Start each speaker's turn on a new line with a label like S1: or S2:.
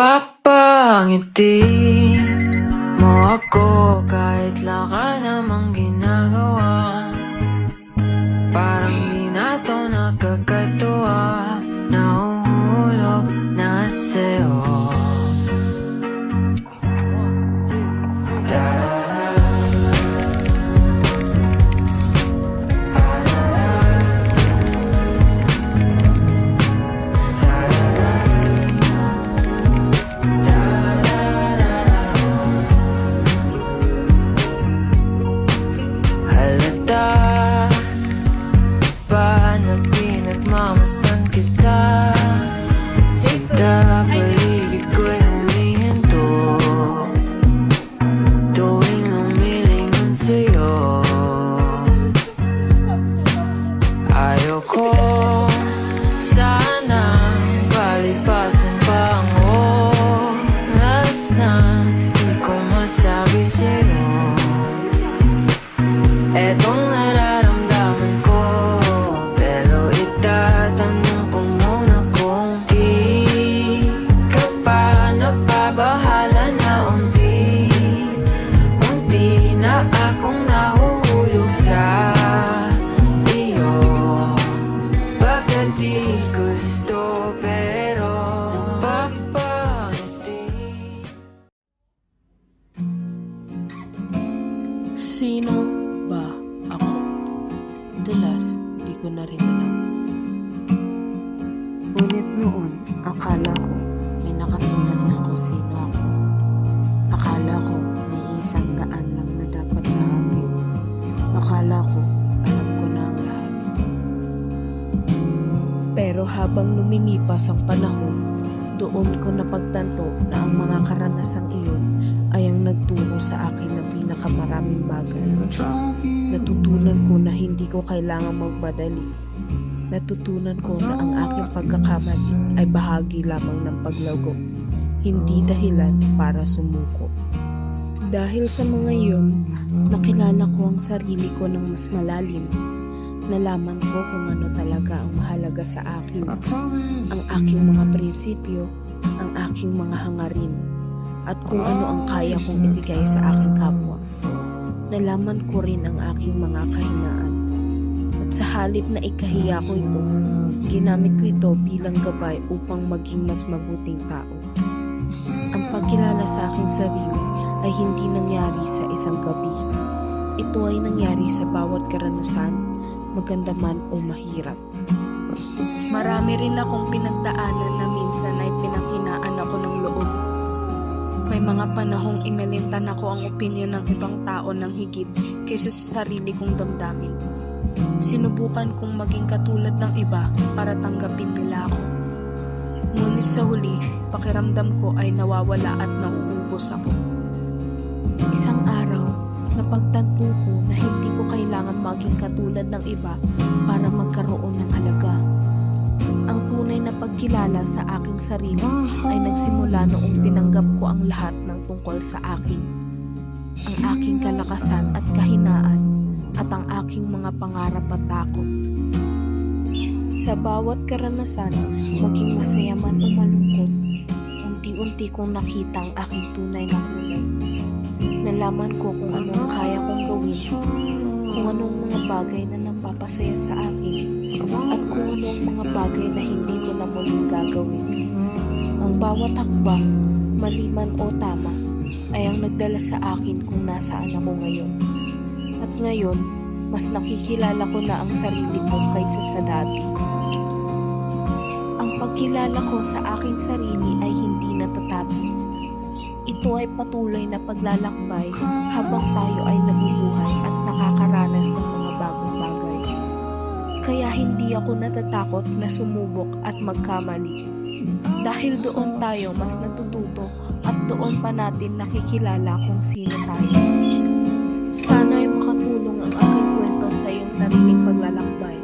S1: Papangiti mo ako kahit lang ka namang ginagawa. Parang di na to nakakatuwa, nahuhulog na sa'yo. Pinagmamasdan kita, sinta paligid ko'y humihinto tuwing lumilingon sa'yo. Ayoko sana palipasan pa ang oras na di ko masabi sa'yo etong nararamdaman ko. Tatanong ko muna kung di ka pa napabahala na unti na akong nahuhulog sa iyo. Bakit di gusto pero papangiti.
S2: Sino ba ako? Dalas, di ko na rin alam. Ngunit noon, akala ko may nakasulat na kung sino ako. Akala ko may 100 lang na dapat lahatin. Akala ko alam ko na ang lahat. Pero habang lumilipas ang panahon, doon ko napagtanto na ang mga karanasang iyon ay ang nagturo sa akin ng pinakamaraming bagay. Natutunan ko na hindi ko kailangang magmadali. Natutunan ko na ang aking pagkakamali ay bahagi lamang ng paglago, hindi dahilan para sumuko. Dahil sa mga iyon, nakilala ko ang sarili ko ng mas malalim. Nalaman ko kung ano talaga ang mahalaga sa akin, ang aking mga prinsipyo, ang aking mga hangarin, at kung ano ang kaya kong ibigay sa aking kapwa. Nalaman ko rin ang aking mga kahinaan. Sa halip na ikahiya ko ito, ginamit ko ito bilang gabay upang maging mas mabuting tao. Ang pagkilala sa aking sarili ay hindi nangyari sa isang gabi. Ito ay nangyari sa bawat karanasan, maganda man o mahirap. Marami rin akong pinagdaanan na minsan ay pinanghinaan ako ng loob. May mga panahong inalintan ako ang opinyon ng ibang tao ng higit kaysa sa sarili kong damdamin. Sinubukan kong maging katulad ng iba para tanggapin nila ako. Ngunit sa huli, pakiramdam ko ay nawawala at nauubos ako. Isang araw, napagtanto ko na hindi ko kailangan maging katulad ng iba para magkaroon ng halaga. Ang tunay na pagkilala sa aking sarili ay nagsimula noong tinanggap ko ang lahat ng tungkol sa akin. Ang aking kalakasan at kahinaan, at ang aking mga pangarap at takot. Sa bawat karanasan, maging masaya man o malungkot, unti-unti kong nakita ang aking tunay na kulay. Nalaman ko kung anong kaya kong gawin, kung anong mga bagay na napapasaya sa akin, at kung anong mga bagay na hindi ko na muling gagawin. Ang bawat hakbang, mali man o tama, ay ang nagdala sa akin kung nasaan ako ngayon. At ngayon, mas nakikilala ko na ang sarili ko kaysa sa dati. Ang pagkilala ko sa aking sarili ay hindi natatapos. Ito ay patuloy na paglalakbay habang tayo ay nabubuhay at nakakaranas ng mga bagong bagay. Kaya hindi ako natatakot na sumubok at magkamali. Dahil doon tayo mas natututo at doon pa natin nakikilala kung sino tayo. Sana ay makatulong ang aking kwento sa iyong sariling paglalakbay.